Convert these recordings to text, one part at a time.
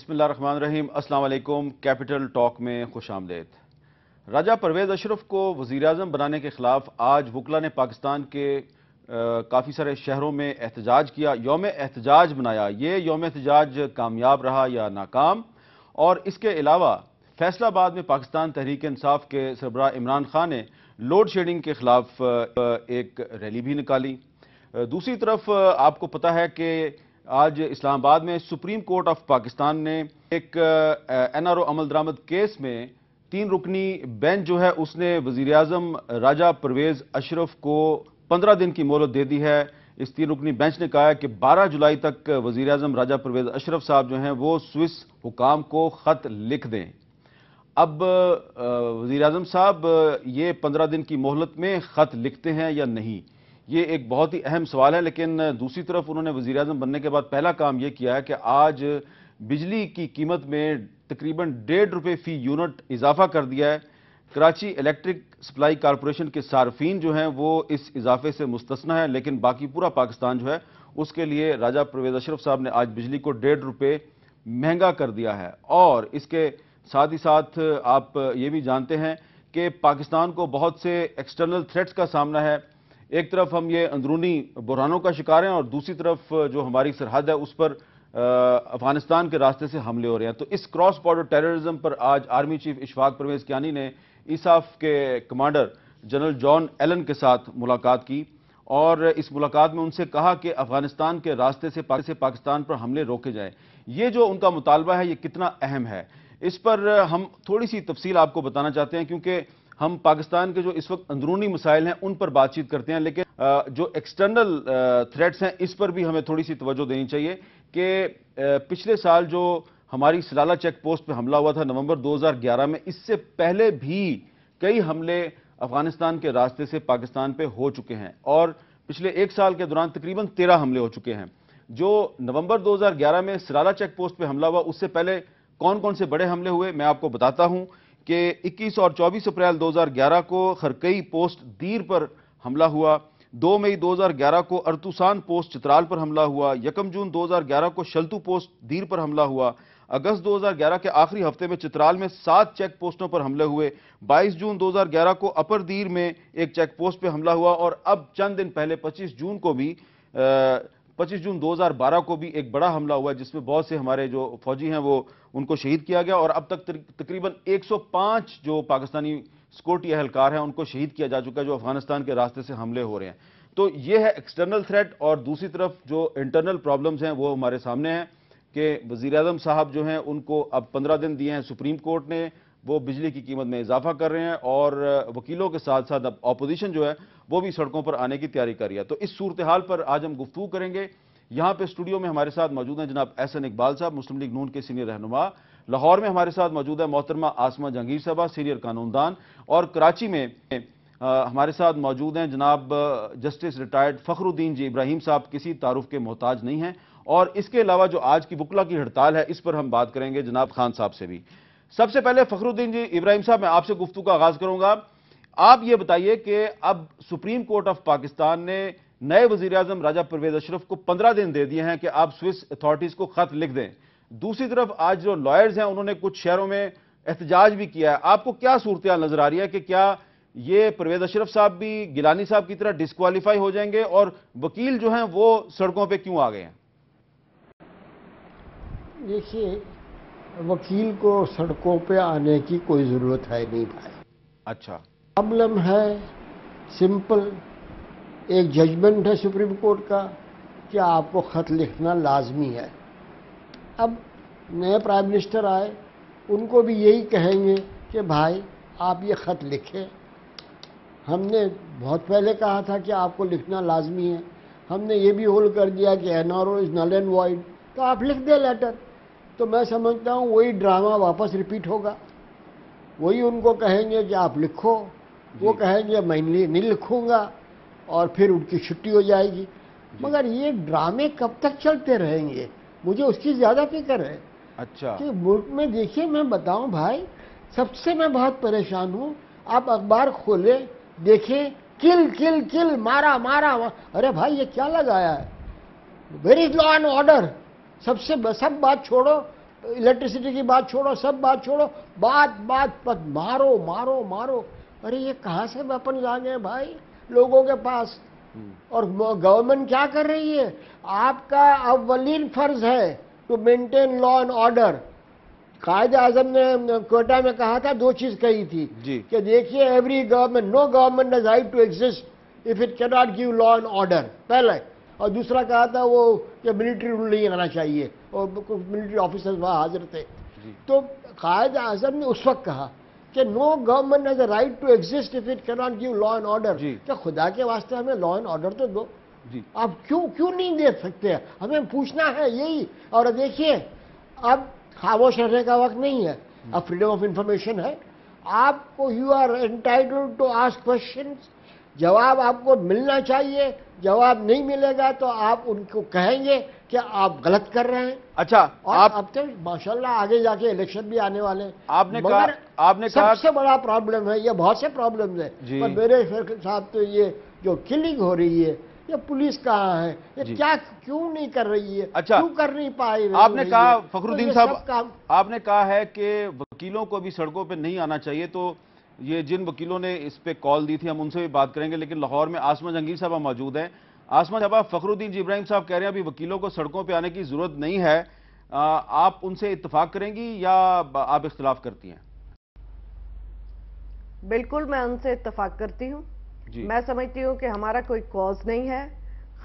बिस्मिल्लाहिर्रहमानिर्रहीम। अस्सलाम वालेकुम। कैपिटल टॉक में खुश आमदेद। राजा परवेज़ अशरफ को वज़ीर-ए-आज़म बनाने के खिलाफ आज वकला ने पाकिस्तान के काफ़ी सारे शहरों में एहतजाज किया, यौम एहतजाज बनाया। ये यौम एहतजाज कामयाब रहा या नाकाम? और इसके अलावा फैसलाबाद में पाकिस्तान तहरीक इंसाफ के सरबराह इमरान खान ने लोड शेडिंग के खिलाफ एक रैली भी निकाली। दूसरी तरफ आपको पता है कि आज इस्लामाबाद में सुप्रीम कोर्ट ऑफ पाकिस्तान ने एक एनआरओ अमल दरामद केस में 3 रुकनी बेंच जो है उसने वज़ीर-ए-आज़म राजा परवेज़ अशरफ को 15 दिन की मोहलत दे दी है। इस 3 रुकनी बेंच ने कहा है कि 12 जुलाई तक वज़ीर-ए-आज़म राजा परवेज़ अशरफ साहब जो हैं वो स्विस हुकाम को खत लिख दें। अब वज़ीर-ए-आज़म साहब ये 15 दिन की मोहलत में खत लिखते हैं या नहीं, ये एक बहुत ही अहम सवाल है। लेकिन दूसरी तरफ उन्होंने वज़ीर-ए-आज़म बनने के बाद पहला काम ये किया है कि आज बिजली की कीमत में तकरीबन ₹1.5 फी यूनिट इजाफा कर दिया है। कराची इलेक्ट्रिक सप्लाई कॉरपोरेशन के सार्फिन जो हैं वो इस इजाफे से मुस्तस्ना है, लेकिन बाकी पूरा पाकिस्तान जो है उसके लिए राजा परवेज़ अशरफ साहब ने आज बिजली को ₹1.5 महंगा कर दिया है। और इसके साथ ही साथ आप ये भी जानते हैं कि पाकिस्तान को बहुत से एक्सटर्नल थ्रेट्स का सामना है। एक तरफ हम ये अंदरूनी बुरहानों का शिकार हैं और दूसरी तरफ जो हमारी सरहद है उस पर अफगानिस्तान के रास्ते से हमले हो रहे हैं। तो इस क्रॉस बॉर्डर टेररिज्म पर आज आर्मी चीफ इशफाक परवेज़ कियानी ने ईसाफ के कमांडर जनरल जॉन एलन के साथ मुलाकात की और इस मुलाकात में उनसे कहा कि अफगानिस्तान के रास्ते से पाकिस्तान पर हमले रोके जाएं। ये जो उनका मुतालबा है ये कितना अहम है, इस पर हम थोड़ी सी तफसील आपको बताना चाहते हैं, क्योंकि हम पाकिस्तान के जो इस वक्त अंदरूनी मसाइल हैं उन पर बातचीत करते हैं, लेकिन जो एक्सटर्नल थ्रेट्स हैं इस पर भी हमें थोड़ी सी तवज्जो देनी चाहिए कि पिछले साल जो हमारी सलाला चेक पोस्ट पे हमला हुआ था नवंबर 2011 में, इससे पहले भी कई हमले अफगानिस्तान के रास्ते से पाकिस्तान पे हो चुके हैं और पिछले 1 साल के दौरान तकरीबन 13 हमले हो चुके हैं। जो नवंबर 2011 में सलाला चेक पोस्ट पे हमला हुआ, उससे पहले कौन कौन से बड़े हमले हुए मैं आपको बताता हूं कि 21 और 24 अप्रैल 2011 को खरकई पोस्ट दीर पर हमला हुआ, 2 मई 2011 को अर्तुसान पोस्ट चित्राल पर हमला हुआ, 1 जून 2011 को शल्तू पोस्ट दीर पर हमला हुआ, अगस्त 2011 के आखिरी हफ्ते में चित्राल में 7 चेक पोस्टों पर हमले हुए, 22 जून 2011 को अपर दीर में एक चेक पोस्ट पर हमला हुआ और अब चंद दिन पहले 25 जून 2012 को भी एक बड़ा हमला हुआ जिसमें बहुत से हमारे जो फौजी हैं वो उनको शहीद किया गया और अब तक तकरीबन 105 जो पाकिस्तानी सिक्योरिटी एहलकार हैं उनको शहीद किया जा चुका है जो अफगानिस्तान के रास्ते से हमले हो रहे हैं। तो ये है एक्सटर्नल थ्रेट और दूसरी तरफ जो इंटरनल प्रॉब्लम्स हैं वो हमारे सामने हैं कि वज़ीर-ए-आज़म साहब जो हैं उनको अब 15 दिन दिए हैं सुप्रीम कोर्ट ने, वो बिजली की कीमत में इजाफा कर रहे हैं और वकीलों के साथ साथ अब अपोजिशन जो है वो भी सड़कों पर आने की तैयारी कर रही है। तो इस सूरत हाल पर आज हम गुफ्तगू करेंगे। यहाँ पे स्टूडियो में हमारे साथ मौजूद हैं जनाब एहसन इकबाल साहब, मुस्लिम लीग नून के सीनियर रहनुमा। लाहौर में हमारे साथ मौजूद है मोहतरमा आसमा जहांगीर साहबा, सीनियर कानूनदान। और कराची में हमारे साथ मौजूद हैं जनाब जस्टिस रिटायर्ड फखरुद्दीन जी इब्राहिम साहब, किसी तारुफ के मोहताज नहीं हैं। और इसके अलावा जो आज की वकला की हड़ताल है इस पर हम बात करेंगे जनाब खान साहब से भी। सबसे पहले फखरुद्दीन जी इब्राहिम साहब, मैं आपसे गुफ्तगू का आगाज करूंगा। आप ये बताइए कि अब सुप्रीम कोर्ट ऑफ पाकिस्तान ने नए वज़ीर-ए-आज़म राजा परवेज़ अशरफ को 15 दिन दे दिए हैं कि आप स्विस अथॉरिटीज को खत लिख दें। दूसरी तरफ आज जो लॉयर्स हैं उन्होंने कुछ शहरों में एहतजाज भी किया है। आपको क्या सूरत नजर आ रही है कि क्या ये परवेज़ अशरफ साहब भी गिलानी साहब की तरह डिस्क्वालीफाई हो जाएंगे और वकील जो हैं वो सड़कों पर क्यों आ गए हैं? देखिए, वकील को सड़कों पे आने की कोई ज़रूरत है नहीं भाई। अच्छा, प्रॉब्लम है सिंपल, एक जजमेंट है सुप्रीम कोर्ट का कि आपको ख़त लिखना लाजमी है। अब नए प्राइम मिनिस्टर आए, उनको भी यही कहेंगे कि भाई आप ये ख़त लिखें। हमने बहुत पहले कहा था कि आपको लिखना लाजमी है, हमने ये भी होल्ड कर दिया कि NRO is null and void, तो आप लिख दें लेटर। तो मैं समझता हूँ वही ड्रामा वापस रिपीट होगा, वही उनको कहेंगे कि आप लिखो, वो कहेंगे मैं नहीं लिखूंगा और फिर उनकी छुट्टी हो जाएगी। मगर ये ड्रामे कब तक चलते रहेंगे, मुझे उसकी ज़्यादा फिक्र है। अच्छा, कि मुल्क में देखिए, मैं बताऊं भाई, सबसे मैं बहुत परेशान हूँ। आप अखबार खोले देखें, किल किल किल, मारा मारा। अरे भाई ये क्या लगाया है? Where is law and order? सब बात छोड़ो, इलेक्ट्रिसिटी की बात छोड़ो, सब बात छोड़ो, बात बात पर मारो मारो मारो। अरे ये कहाँ से वेपन्स आ गए भाई लोगों के पास? और गवर्नमेंट क्या कर रही है? आपका अव्वलीन फर्ज है to maintain law and order. Quaid Azam ने कोटा में कहा था, दो चीज कही थी कि देखिए, every government, no government has right to exist if it can not give law and order, पहले। और दूसरा कहा था वो कि मिलिट्री रूल नहीं आना चाहिए, और कुछ मिलिट्री ऑफिसर्स वहां हाजिर थे। तो कायद आजम ने उस वक्त कहा कि no government has a right to exist if it can not give law and order. क्या खुदा के वास्ते हमें लॉ एंड ऑर्डर तो दो। आप क्यों नहीं दे सकते? हमें पूछना है यही। और देखिए, अब खामोश रहने का वक्त नहीं है, अब फ्रीडम ऑफ इंफॉर्मेशन है। आपको, you are entitled to ask questions, जवाब आपको मिलना चाहिए। जवाब नहीं मिलेगा तो आप उनको कहेंगे कि आप गलत कर रहे हैं। अच्छा, और अब तो माशाल्लाह आगे जाके इलेक्शन भी आने वाले हैं। आपने कहा सबसे बड़ा प्रॉब्लम है, ये बहुत से प्रॉब्लम्स है, पर मेरे साथ तो ये जो किलिंग हो रही है, ये पुलिस कहाँ है? ये क्या क्यों नहीं कर रही है? अच्छा, क्यों कर नहीं पाई? आपने कहा फखरुद्दीन साहब, तो आपने कहा है कि वकीलों को भी सड़कों पे नहीं आना चाहिए, तो ये जिन वकीलों ने इस पे कॉल दी थी हम उनसे भी बात करेंगे, लेकिन लाहौर में आसमा जहांगीर साहब मौजूद हैं। आसमा साहब, फखरुद्दीन जी इब्राहिम साहब कह रहे हैं अभी वकीलों को सड़कों पे आने की जरूरत नहीं है, आप उनसे इत्तेफाक करेंगी या आप इख्तिलाफ करती हैं? बिल्कुल, मैं उनसे इत्तेफाक करती हूँ। मैं समझती हूँ कि हमारा कोई कॉज नहीं है,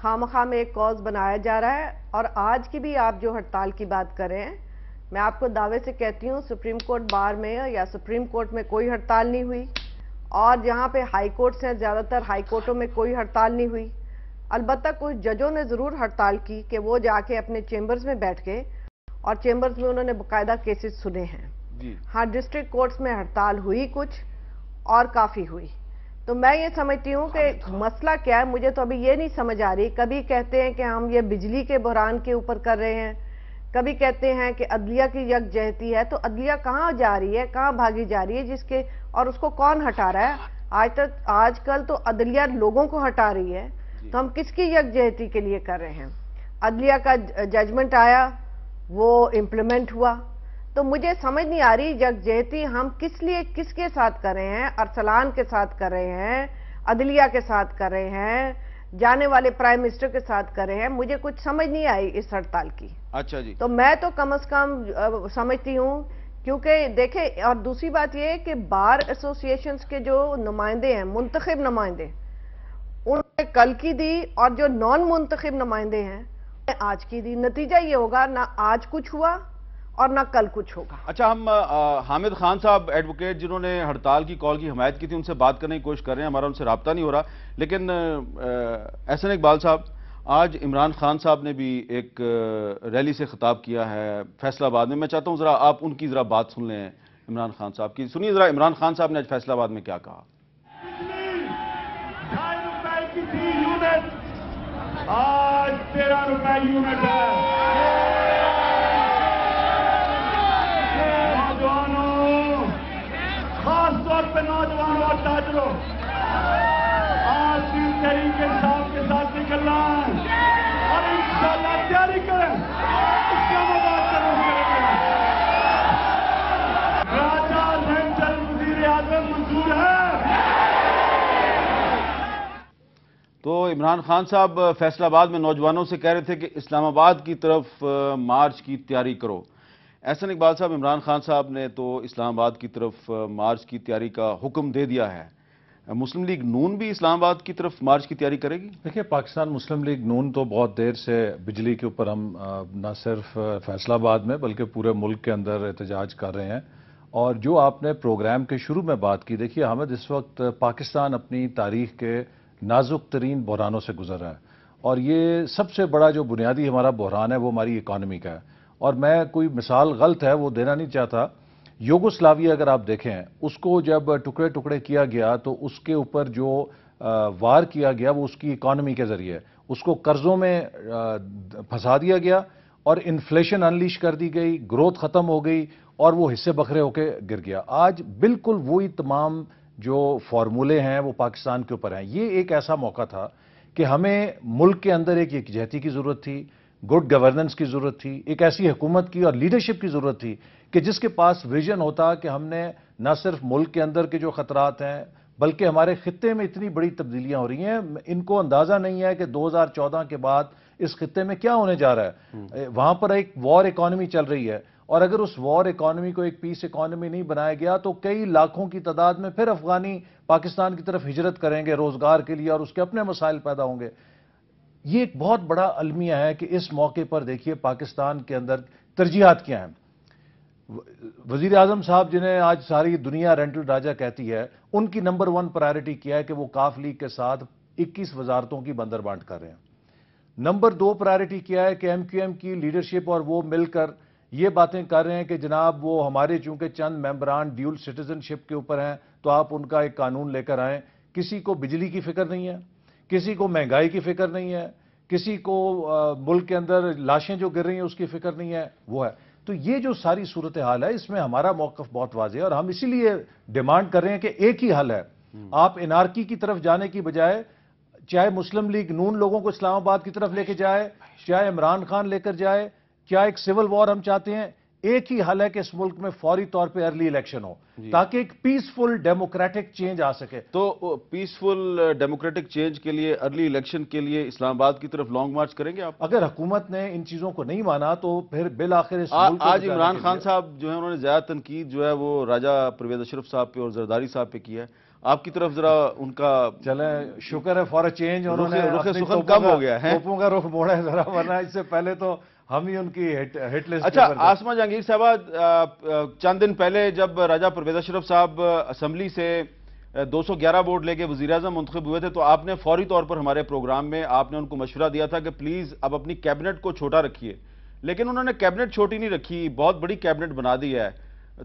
खामखा में एक कॉज बनाया जा रहा है। और आज की भी आप जो हड़ताल की बात कर रहे हैं, मैं आपको दावे से कहती हूँ सुप्रीम कोर्ट बार में या सुप्रीम कोर्ट में कोई हड़ताल नहीं हुई, और जहाँ पे हाई कोर्ट्स हैं, ज़्यादातर हाई कोर्टों में कोई हड़ताल नहीं हुई। अलबत्ता कुछ जजों ने ज़रूर हड़ताल की कि वो जाके अपने चेम्बर्स में बैठ के, और चेम्बर्स में उन्होंने बाकायदा केसेस सुने हैं। हाँ, डिस्ट्रिक्ट कोर्ट्स में हड़ताल हुई कुछ, और काफ़ी हुई। तो मैं ये समझती हूँ कि मसला क्या है, मुझे तो अभी ये नहीं समझ आ रही। कभी कहते हैं कि हम ये बिजली के बहरान के ऊपर कर रहे हैं, कभी कहते हैं कि अदलिया की यकजहती है। तो अदलिया कहाँ जा रही है, कहाँ भागी जा रही है, जिसके, और उसको कौन हटा रहा है? आजकल तो अदलिया लोगों को हटा रही है, तो हम किसकी यकजहती के लिए कर रहे हैं? अदलिया का जजमेंट आया, वो इम्प्लीमेंट हुआ, तो मुझे समझ नहीं आ रही यकजहती हम किस लिए, किसके साथ कर रहे हैं? अरसलान के साथ कर रहे हैं, अदलिया के साथ कर रहे हैं, जाने वाले प्राइम मिनिस्टर के साथ कर रहे हैं? मुझे कुछ समझ नहीं आई इस हड़ताल की। अच्छा जी। तो मैं तो कम से कम समझती हूँ, क्योंकि देखें, और दूसरी बात ये है कि बार एसोसिएशंस के जो नुमाइंदे हैं, मुंतखब नुमाइंदे, उन्होंने कल की दी, और जो नॉन मुंतखब नुमाइंदे हैं आज की दी। नतीजा ये होगा, ना आज कुछ हुआ और ना कल कुछ होगा। अच्छा, हम हामिद खान साहब एडवोकेट, जिन्होंने हड़ताल की कॉल की हमायत की थी, उनसे बात करने की कोशिश कर रहे हैं, हमारा उनसे राब्ता नहीं हो रहा। लेकिन एहसन इकबाल साहब, आज इमरान खान साहब ने भी एक रैली से खिताब किया है फैसलाबाद में। मैं चाहता हूं जरा आप उनकी जरा बात सुन लें, इमरान खान साहब की। सुनिए जरा इमरान खान साहब ने आज फैसलाबाद में क्या कहा। आज 13 रुपए यूनिट है। नौजवानों, खास तौर पे नौजवानों और ताजरों, आज दिन तरीके के साथ निकलना और इंशाल्लाह तैयारी करें, इस्लामाबाद का रुख करेंगे। राजा सेंट्रल वजीर आजम मंजूर है। तो इमरान खान साहब फैसलाबाद में नौजवानों से कह रहे थे कि इस्लामाबाद की तरफ मार्च की तैयारी करो। एहसन इकबाल साहब, इमरान खान साहब ने तो इस्लामाबाद की तरफ मार्च की तैयारी का हुक्म दे दिया है, मुस्लिम लीग नून भी इस्लामाबाद की तरफ मार्च की तैयारी करेगी? देखिए, पाकिस्तान मुस्लिम लीग नून तो बहुत देर से बिजली के ऊपर हम न सिर्फ फैसलाबाद में बल्कि पूरे मुल्क के अंदर एहतजाज कर रहे हैं। और जो आपने प्रोग्राम के शुरू में बात की, देखिए हामिद, इस वक्त पाकिस्तान अपनी तारीख के नाजुक तरीन बहरानों से गुजर रहा है, और ये सबसे बड़ा जो बुनियादी हमारा बहरान है वो हमारी इकॉनमी का है। और मैं कोई मिसाल गलत है वो देना नहीं चाहता। यूगोस्लाविया अगर आप देखें, उसको जब टुकड़े टुकड़े किया गया तो उसके ऊपर जो वार किया गया वो उसकी इकॉनमी के जरिए, उसको कर्जों में फंसा दिया गया और इन्फ्लेशन अनलीश कर दी गई, ग्रोथ खत्म हो गई और वो हिस्से बखरे होके गिर गया। आज बिल्कुल वही तमाम जो फार्मूले हैं वो पाकिस्तान के ऊपर हैं। ये एक ऐसा मौका था कि हमें मुल्क के अंदर एक यकजहती की जरूरत थी, گڈ گورننس کی ضرورت تھی، ایک ایسی حکومت کی اور لیڈرشپ کی ضرورت تھی کہ جس کے پاس ویژن ہوتا کہ ہم نے نہ صرف ملک کے اندر کے جو خطرات ہیں بلکہ ہمارے خطے میں اتنی بڑی تبدیلیاں ہو رہی ہیں، ان کو اندازہ نہیں ہے کہ 2014 کے بعد اس خطے میں کیا ہونے جا رہا ہے۔ وہاں پر ایک وار اکانومی چل رہی ہے، اور اگر اس وار اکانومی کو ایک پیس اکانومی نہیں بنایا گیا تو کئی لاکھوں کی تعداد میں پھر افغانی پاکستان کی طرف ہجرت کریں گے روزگار کے لیے، اور اس کے اپنے مسائل پیدا ہوں گے۔ یہ ایک بہت بڑا المیہ ہے کہ اس موقع پر دیکھیے پاکستان کے اندر ترجیحات کیا ہیں۔ وزیر اعظم صاحب جنہیں آج ساری دنیا رینٹل راجہ کہتی ہے، ان کی نمبر 1 پرائرٹی کیا ہے کہ وہ کاف لیگ کے ساتھ 21 وزارتوں کی بندر بانٹ کر رہے ہیں۔ نمبر 2 پرائرٹی کیا ہے کہ ایم کیو ایم کی لیڈرشپ اور وہ مل کر یہ باتیں کر رہے ہیں کہ جناب وہ ہمارے چونکہ چند ممبران ڈیول سٹیزن شپ کے اوپر ہیں تو آپ ان کا ایک قانون لے کر آئیں۔ کسی کو بجلی کی فکر نہیں ہے، کسی کو مہنگائی کی فکر نہیں ہے، کسی کو ملک کے اندر لاشیں جو گر رہی ہیں اس کی فکر نہیں ہے، وہ ہے۔ تو یہ جو ساری صورتحال ہے اس میں ہمارا موقف بہت واضح ہے، اور ہم اسی لیے ڈیمانڈ کر رہے ہیں کہ ایک ہی حل ہے۔ آپ انارکی کی طرف جانے کی بجائے چاہے مسلم لیگ نون لوگوں کو اسلام آباد کی طرف لے کے جائے، چاہے عمران خان لے کر جائے، کیا ایک سول وار ہم چاہتے ہیں، ایک ہی حل ہے کہ اس ملک میں فوری طور پہ ارلی الیکشن ہو تاکہ ایک پیسفل ڈیموکریٹک چینج آ سکے۔ تو پیسفل ڈیموکریٹک چینج کے لیے ارلی الیکشن کے لیے اسلام آباد کی طرف لانگ مارچ کریں گے آپ؟ اگر حکومت نے ان چیزوں کو نہیں مانا تو پھر بالآخر اس ملک کو آج عمران خان صاحب جو ہے انہوں نے زیادہ تنقید جو ہے وہ راجہ پرویز اشرف صاحب پہ اور زرداری صاحب پہ کی ہے، آپ کی طرف ذرا ان کا چلیں شکر ہے فار اے چینج انہوں نے رخ سخن کم ہو گیا ہے، توپوں کا رخ موڑا ہے ذرا، ورنہ اس سے پہلے تو ہم ہی ان کی ہٹ لسٹ۔ اچھا آسمہ جہانگیر صاحبہ، چند دن پہلے جب راجہ پرویز اشرف صاحب اسمبلی سے 211 ووٹ لے کے وزیر اعظم منتخب ہوئے تھے تو آپ نے فوری طور پر ہمارے پروگرام میں آپ نے ان کو مشورہ دیا تھا کہ پلیز اب اپنی کیبنٹ کو چھوٹا رکھیے، لیکن انہوں نے کیبنٹ چھوٹی نہیں رکھی، بہت بڑی کیبنٹ بنا دی ہے۔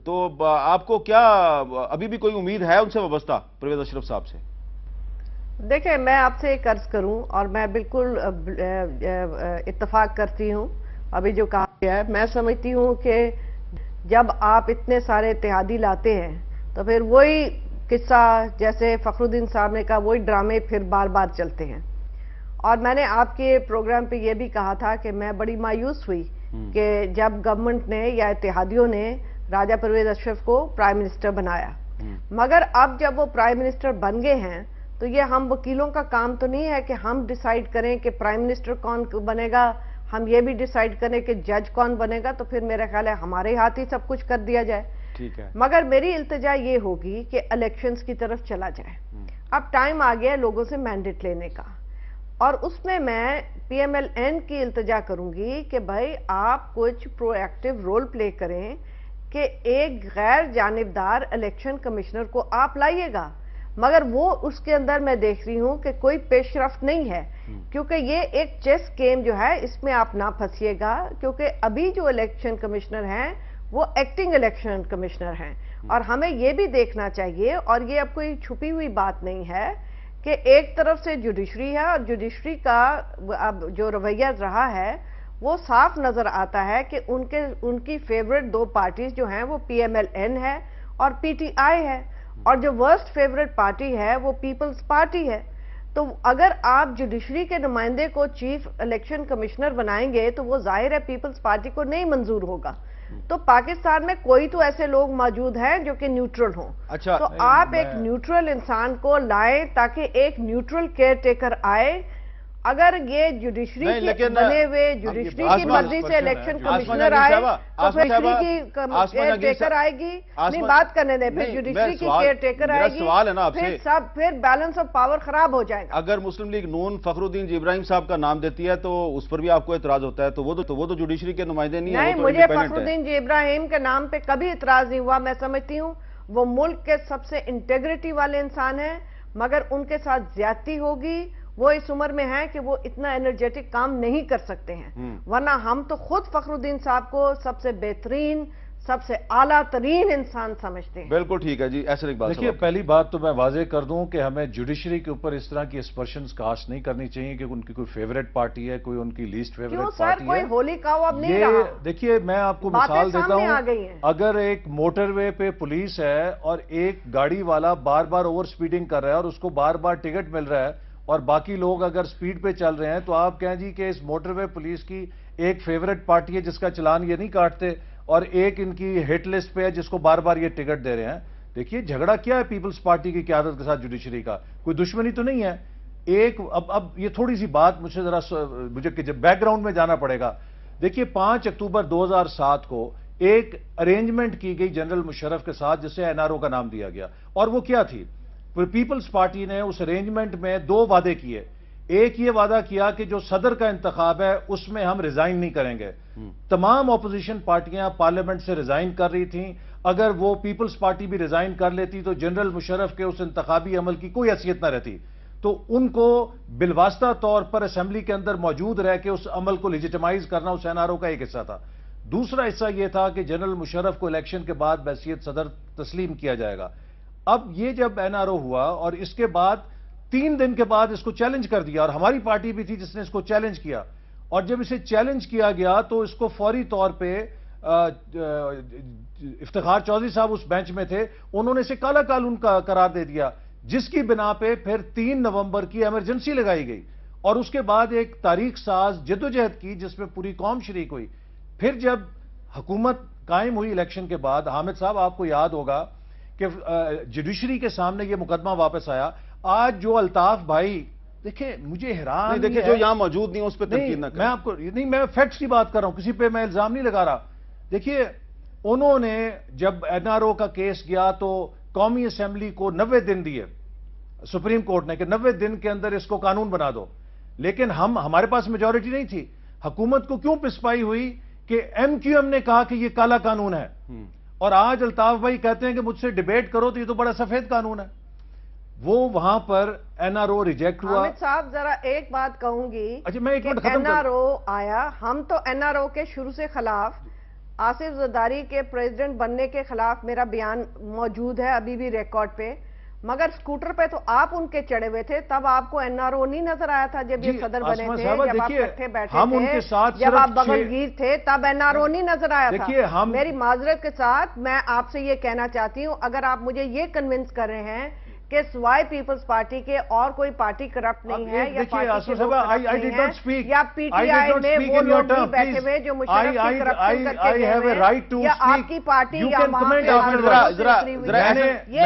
تو آپ کو کیا ابھی بھی کوئی امید ہے ان سے وابستہ پرویز اشرف صاحب سے؟ دیکھیں میں آپ سے ایک عرض کروں اور میں بالکل اتفاق کرتی ہوں ابھی جو کہا گیا ہے، میں سمجھتی ہوں کہ جب آپ اتنے سارے اتحادی لاتے ہیں تو پھر وہی قصہ جیسے فخر الدین صاحب نے کہا وہی ڈرامے پھر بار بار چلتے ہیں۔ اور میں نے آپ کے پروگرام پہ یہ بھی کہا تھا کہ میں بڑی مایوس ہوئی کہ جب گورنمنٹ نے یا اتحادیوں نے راجہ پرویز اشرف کو پرائم منسٹر بنایا، مگر اب جب وہ پرائم منسٹر بن گئے ہیں تو یہ ہم وکیلوں کا کام تو نہیں ہے کہ ہم ڈیسائیڈ کریں کہ پرائم منسٹر کون بنے گا، ہم یہ بھی ڈیسائیڈ کریں کہ جج کون بنے گا، تو پھر میرا خیال ہے ہمارے ہاتھ ہی سب کچھ کر دیا جائے۔ ٹھیک ہے، مگر میری التجا یہ ہوگی کہ الیکشنز کی طرف چلا جائے۔ اب ٹائم آ گیا لوگوں سے مینڈیٹ لینے کا، اور اس میں پی ایم ایل این کی التجا کروں گی کہ بھائی آپ کچھ پرو ایکٹیو رول پلے کریں کہ ایک غیر جانبدار الیکشن کمشنر کو آپ لائیے گا، مگر وہ اس کے اندر میں دیکھ رہی ہوں کہ کوئی پیش رفت نہیں ہے، کیونکہ یہ ایک چیس گیم جو ہے اس میں آپ نہ پھنسیے گا، کیونکہ ابھی جو الیکشن کمشنر ہیں وہ ایکٹنگ الیکشن کمشنر ہیں، اور ہمیں یہ بھی دیکھنا چاہیے، اور یہ اب کوئی چھپی ہوئی بات نہیں ہے کہ ایک طرف سے جوڈیشری ہے اور جوڈیشری کا اب جو رویہ رہا ہے وہ صاف نظر آتا ہے کہ ان کی فیورٹ 2 پارٹیز جو ہیں وہ پی ایم ایل این ہے اور پی ٹی آئی ہے، اور جو ورسٹ فیورٹ پارٹی ہے وہ پیپلز پارٹی ہے۔ تو اگر آپ جوڈیشری کے نمائندے کو چیف الیکشن کمشنر بنائیں گے تو وہ ظاہر ہے پیپلز پارٹی کو نہیں منظور ہوگا۔ تو پاکستان میں کوئی تو ایسے لوگ موجود ہیں جو کہ نیوٹرل ہوں، تو آپ ایک نیوٹرل انسان کو لائیں تاکہ ایک نیوٹرل کیئر ٹیکر آئے۔ اگر یہ جوڈیشری کے بنے ہوئے جوڈیشری کی مرضی سے الیکشن کمشنر آئے تو پھر جوڈیشری کی کیئر ٹیکر آئے گی، نہیں بات کرنے دیں، پھر جوڈیشری کی کیئر ٹیکر آئے گی، پھر بیلنس آف پاور خراب ہو جائے گا۔ اگر مسلم لیگ نون فخر الدین جی ابراہیم صاحب کا نام دیتی ہے تو اس پر بھی آپ کو اعتراض ہوتا ہے، تو وہ تو جوڈیشری کے نمائندے نہیں ہیں۔ نہیں، مجھے فخر الدین جی ابراہیم کے نام پہ کبھی اعتراض نہیں ہوا، میں سمجھتی ہوں وہ ملک کے سب سے انٹیگریٹی والے انسان ہیں، مگر ان کے ساتھ زیادتی ہوگی، وہ اس عمر میں ہیں کہ وہ اتنا انرجیٹک کام نہیں کر سکتے ہیں، ورنہ ہم تو خود فخر الدین صاحب کو سب سے بہترین، سب سے اعلیٰ ترین انسان سمجھتے ہیں۔ بالکل ٹھیک ہے جی، ایسے ایک بات دیکھیے، پہلی بات تو میں واضح کر دوں کہ ہمیں جوڈیشری کے اوپر اس طرح کی اسپرشنز کاسٹ نہیں کرنی چاہیے کہ ان کی کوئی فیوریٹ پارٹی ہے، کوئی ان کی لیسٹ فیوریٹ پارٹی ہے۔ کیوں سر، کوئی ہولی کاؤ اب نہیں رہا۔ دیکھیے میں آپ کو مثال دیتا ہوں، اگر ایک موٹر وے پہ پولیس ہے اور ایک گاڑی والا بار بار اوور سپیڈنگ کر رہا ہے اور اس کو بار بار ٹکٹ مل رہا ہے، اور باقی لوگ اگر سپیڈ پہ چل رہے ہیں، تو آپ کہیں جی کہ اس موٹر وے پولیس کی ایک فیورٹ پارٹی ہے جس کا چلان یہ نہیں کاٹتے اور ایک ان کی ہٹ لسٹ پہ ہے جس کو بار بار یہ ٹکٹ دے رہے ہیں. دیکھیے جھگڑا کیا ہے پیپلز پارٹی کی قیادت کے ساتھ جوڈیشری کا؟ کوئی دشمنی تو نہیں ہے. ایک اب یہ تھوڑی سی بات مجھے بیک گراؤنڈ میں جانا پڑے گا. دیکھیے 5 اکتوبر 2007 کو ایک ارینجمنٹ کی گئی جنرل مشرف کے ساتھ جسے این آر او کا نام دیا گیا, اور وہ کیا تھی؟ پیپلز پارٹی نے اس ارینجمنٹ میں 2 وعدے کیے. ایک یہ وعدہ کیا کہ جو صدر کا انتخاب ہے اس میں ہم ریزائن نہیں کریں گے. تمام اپوزیشن پارٹیاں پارلیمنٹ سے ریزائن کر رہی تھیں. اگر وہ پیپلز پارٹی بھی ریزائن کر لیتی تو جنرل مشرف کے اس انتخابی عمل کی کوئی حیثیت نہ رہتی, تو ان کو بالواسطہ طور پر اسمبلی کے اندر موجود رہ کے اس عمل کو لیجیٹمائز کرنا اس این آر او کا ایک حصہ تھا. دوسرا حصہ یہ تھا کہ جنرل مشرف کو الیکشن کے بعد بحیثیت صدر تسلیم کیا جائے گا. اب یہ جب این آر او ہوا اور اس کے بعد 3 دن کے بعد اس کو چیلنج کر دیا, اور ہماری پارٹی بھی تھی جس نے اس کو چیلنج کیا, اور جب اسے چیلنج کیا گیا تو اس کو فوری طور پہ افتخار چودھری صاحب اس بینچ میں تھے, انہوں نے اسے کالا قانون کا قرار دے دیا, جس کی بنا پہ پھر 3 نومبر کی ایمرجنسی لگائی گئی, اور اس کے بعد ایک تاریخ ساز جدوجہد کی جس میں پوری قوم شریک ہوئی. پھر جب حکومت قائم ہوئی الیکشن کے بعد, حامد صاحب آپ کو یاد ہوگا کہ جوڈیشری کے سامنے یہ مقدمہ واپس آیا. آج جو الطاف بھائی, دیکھیں مجھے حیران, دیکھیں جو یہاں موجود نہیں اس پہ تنقید نہ کریں. میں آپ کو میں فیکٹس کی بات کر رہا ہوں, کسی پہ میں الزام نہیں لگا رہا. دیکھیے انہوں نے جب این آر او کا کیس گیا تو قومی اسمبلی کو 90 دن دیے سپریم کورٹ نے کہ 90 دن کے اندر اس کو قانون بنا دو, لیکن ہمارے پاس میجورٹی نہیں تھی. حکومت کو کیوں پسپائی ہوئی کہ ایم کیو ایم نے کہا کہ یہ کالا قانون ہے, اور آج الطاف بھائی کہتے ہیں کہ مجھ سے ڈیبیٹ کرو تو یہ تو بڑا سفید قانون ہے. وہ وہاں پر این آر او ریجیکٹ ہوا. حامد صاحب ذرا ایک بات کہوں گی, اچھا میں ایک منٹ ختم این آر او آیا, ہم تو این آر او کے شروع سے خلاف, آصف زرداری کے پریزیڈنٹ بننے کے خلاف میرا بیان موجود ہے ابھی بھی ریکارڈ پہ, مگر سکوٹر پہ تو آپ ان کے چڑھے ہوئے تھے, تب آپ کو این آر او نہیں نظر آیا تھا جب یہ صدر بنے تھے, جب آپ اکٹھے بیٹھے تھے, جب آپ بغلگیر تھے تب این آر او نہیں نظر آیا تھا. میری معذرت کے ساتھ میں آپ سے یہ کہنا چاہتی ہوں, اگر آپ مجھے یہ کنونس کر رہے ہیں کہ سوائے پیپلز پارٹی کے اور کوئی پارٹی کرپٹ نہیں ہے, یا پارٹی کے لوگ کرپٹ نہیں ہیں, یا پی ٹی آئی میں وہ لوگ نہیں بیٹھے ہوئے جو مشرف کی کرپشن کر کے گئے ہیں, یا آپ کی پارٹی یا میں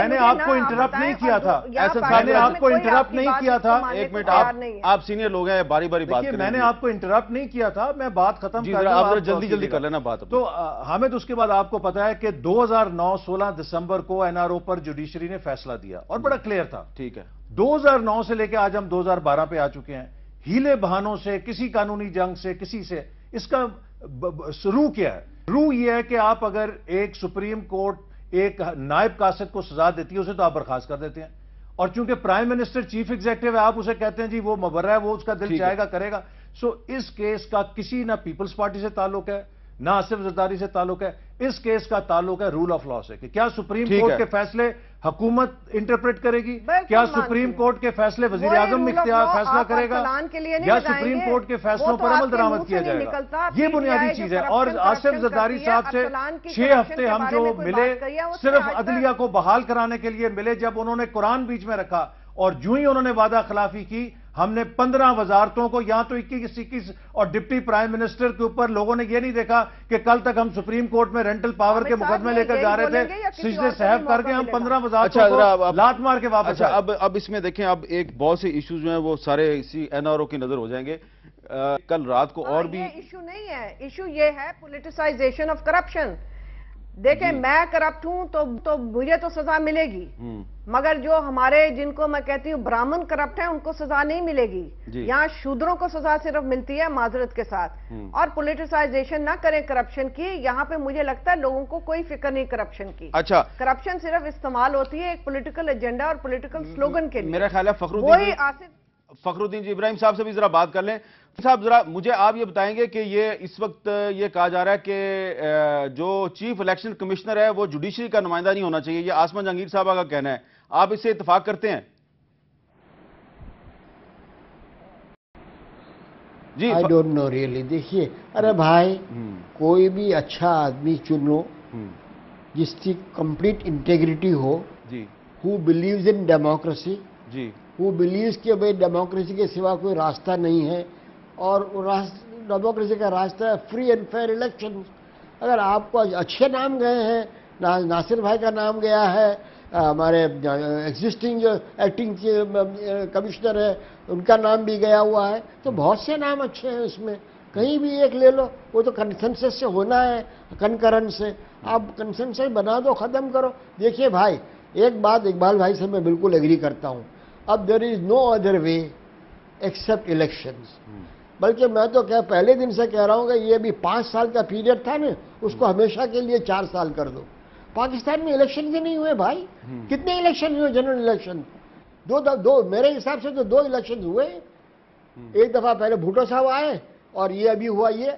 نے آپ کو انٹرپٹ نہیں کیا تھا, میں نے آپ کو انٹرپٹ نہیں کیا تھا. ایک منٹ, آپ سینئر لوگ ہیں, باری باری بات کریں. میں نے آپ کو انٹرپٹ نہیں کیا تھا, میں بات ختم کر رہا ہوں, جلدی جلدی کر لینا بات. تو حامد اس کے بعد آپ کو پتا ہے کہ 2009 16 دسمبر کو این آر او پر جوڈیشری نے فیصلہ دیا, اور بڑا کلیئر تھا. ٹھیک ہے, 2009 سے لے کے آج ہم 2012 پہ آ چکے ہیں. ہیلے بہانوں سے, کسی قانونی جنگ سے, کسی سے, اس کا روح کیا ہے؟ روح یہ ہے کہ آپ اگر ایک سپریم کورٹ ایک نائب قاصد کو سزا دیتی ہے اسے تو آپ برخاست کر دیتے ہیں, اور چونکہ پرائم منسٹر چیف ایگزیکٹو ہے آپ اسے کہتے ہیں جی وہ مبرہ ہے, وہ اس کا دل چاہے گا کرے گا. سو اس کیس کا کسی نہ پیپلز پارٹی سے تعلق ہے نہ آصف زرداری سے تعلق ہے, اس کیس کا تعلق ہے رول آف لا سے, کہ کیا سپریم کورٹ کے فیصلے حکومت انٹرپریٹ کرے گی, کیا سپریم کورٹ کے فیصلے وزیر اعظم فیصلہ کرے گا, یا سپریم کورٹ کے فیصلوں پر عمل درآمد کیا جائے گا. یہ بنیادی چیز ہے. اور آصف زرداری صاحب سے 6 ہفتے ہم جو ملے صرف عدلیہ کو بحال کرانے کے لیے ملے, جب انہوں نے قرآن بیچ میں رکھا اور جو ہی انہوں نے وعدہ خلافی کی, ہم نے 15 وزارتوں کو, یہاں تو 21 اور ڈپٹی پرائم منسٹر کے اوپر لوگوں نے یہ نہیں دیکھا کہ کل تک ہم سپریم کورٹ میں رینٹل پاور کے مقدمے لے کر جا رہے تھے, سجدے صحب کر کے ہم 15 وزارتوں کو لات مار کے واپس. اب اس میں دیکھیں, اب ایک بہت سے ایشوز جو ہیں وہ سارے اسی این آر او کی نظر ہو جائیں گے. کل رات کو اور بھی ایشو نہیں ہے, ایشو یہ ہے پولیٹیسائزیشن آف کرپشن. دیکھیں میں کرپٹ ہوں تو مجھے تو سزا ملے گی, مگر جو ہمارے جن کو میں کہتی ہوں برامن کرپٹ ہیں ان کو سزا نہیں ملے گی. یہاں شودروں کو سزا صرف ملتی ہے معذرت کے ساتھ. اور پولیٹیسائزیشن نہ کریں کرپشن کی, یہاں پہ مجھے لگتا ہے لوگوں کو کوئی فکر نہیں کرپشن کی. اچھا, کرپشن صرف استعمال ہوتی ہے ایک پولیٹیکل ایجنڈا اور پولیٹیکل سلوگن کے لیے. میرا خیال ہے فخر الدین جی ابراہیم صاحب سے بھی ذرا بات کر لیں. صاحب ذرا مجھے آپ یہ بتائیں گے کہ یہ اس وقت یہ کہا جا رہا ہے کہ جو چیف الیکشن کمشنر ہے وہ جوڈیشری کا نمائندہ نہیں ہونا چاہیے, یہ آسمان جہانگیر صاحبہ کا کہنا ہے, آپ اس سے اتفاق کرتے ہیں؟ جی آئی ڈونٹ نو ریئلی. دیکھیے ارے بھائی, کوئی بھی اچھا آدمی چن لو جس کی complete integrity who, who believes in democracy, who believes کہ بھئی ڈیموکریسی کے سوا کوئی راستہ نہیں ہے, اور डेमोक्रेसी का रास्ता है फ्री एंड फेयर इलेक्शन। अगर आपको अच्छे नाम गए हैं, नासिर भाई का नाम गया है, हमारे एग्जिस्टिंग जो एक्टिंग कमिश्नर है उनका नाम भी गया हुआ है, तो बहुत से नाम अच्छे हैं उसमें, कहीं भी एक ले लो। वो तो कंसेंसस से होना है, कंकरेंस से। आप कंसेंसस बना दो, ख़त्म करो। देखिए भाई, एक बात इकबाल भाई से मैं बिल्कुल एग्री करता हूँ, अब there is no other way except elections. बल्कि मैं तो क्या पहले दिन से कह रहा हूँ कि ये भी 5 साल का पीरियड था ना, उसको हमेशा के लिए 4 साल कर दो। पाकिस्तान में इलेक्शन ही नहीं हुए भाई, कितने इलेक्शन हुए? जनरल इलेक्शन दो मेरे हिसाब से तो 2 इलेक्शन हुए। एक दफा पहले भुट्टो साहब आए और ये अभी हुआ ये,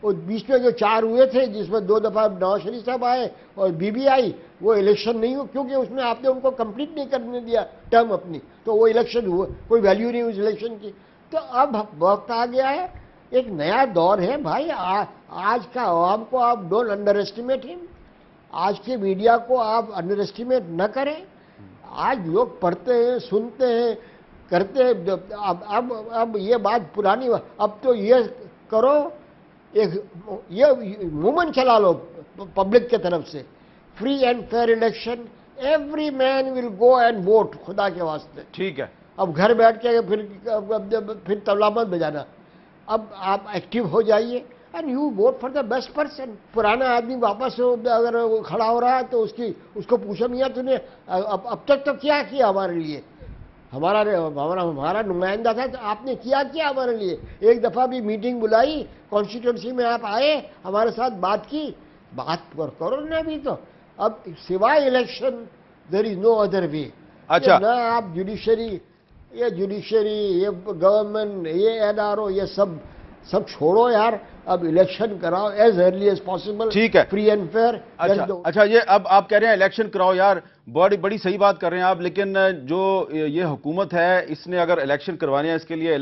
और बीच में जो 4 हुए थे जिसमें 2 दफा नवाज शरीफ साहब आए और बीबी आई, वो इलेक्शन नहीं हुआ क्योंकि उसमें आपने उनको कंप्लीट नहीं करने दिया टर्म अपनी, तो वो इलेक्शन हुआ, कोई वैल्यू नहीं उस इलेक्शन की। तो अब वक्त आ गया है, एक नया दौर है भाई। आज का आवाम को आप डोंट अंडर एस्टिमेट हिम, आज के मीडिया को आप अंडर एस्टिमेट न करें। आज लोग पढ़ते हैं, सुनते हैं, करते हैं। अब ये बात पुरानी, अब तो ये करो, एक ये मूवमेंट चला लो पब्लिक के तरफ से, free and fair election, every man will go and vote, खुदा के वास्ते। ठीक है, अब घर बैठ के फिर तबला मत बजाना, अब आप एक्टिव हो जाइए and you won't for the best person. पुराना आदमी वापस अगर वो खड़ा हो रहा है तो उसको पूछो, मियाँ तूने अब तक तो क्या किया हमारे लिए? हमारा नुमाइंदा था, तो आपने क्या किया हमारे लिए? एक दफ़ा भी मीटिंग बुलाई, कॉन्स्टिट्यूंसी में आप आए, हमारे साथ बात की, बात करो ना। भी तो अब सिवाय election there is no other way. अच्छा, ना आप जुडिशरी, ये गवर्नमेंट, ये NRO, ये सब छोड़ो यार, अब इलेक्शन कराओ एज अर्ली एज पॉसिबल। ठीक है, फ्री एंड फेयर। अच्छा, ये अब आप कह रहे हैं इलेक्शन कराओ यार, बड़ी सही बात कर रहे हैं आप, लेकिन जो ये हुकूमत है इसने अगर इलेक्शन करवाने हैं, इसके लिए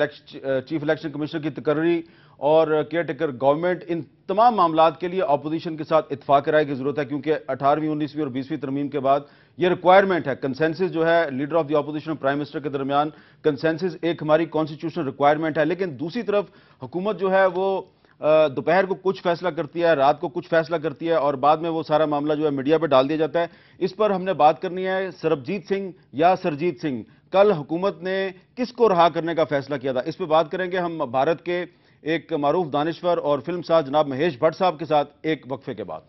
चीफ इलेक्शन कमिश्नर की तकर्री और केयर टेकर गवर्नमेंट, इन तमाम मामलात के लिए अपोजिशन के साथ इत्तेफाक राय की जरूरत है, क्योंकि 18वीं, 19वीं और 20वीं तरमीम के बाद ये रिक्वायरमेंट है। कंसेंसस जो है लीडर ऑफ द अपोजिशन और प्राइम मिनिस्टर के दरमियान, कंसेंसस एक हमारी कॉन्स्टिट्यूशनल रिक्वायरमेंट है। लेकिन दूसरी तरफ हुकूमत जो है वो दोपहर को कुछ फैसला करती है, रात को कुछ फैसला करती है, और बाद में वो सारा मामला जो है मीडिया पे डाल दिया जाता है। इस पर हमने बात करनी है, सरबजीत सिंह या सरजीत सिंह, कल हुकूमत ने किसको रहा करने का फैसला किया था? इस पर बात करेंगे हम भारत के एक मारूफ दानिश्वर और फिल्म साज जनाब महेश भट्ट साहब के साथ एक वक्फे के बाद।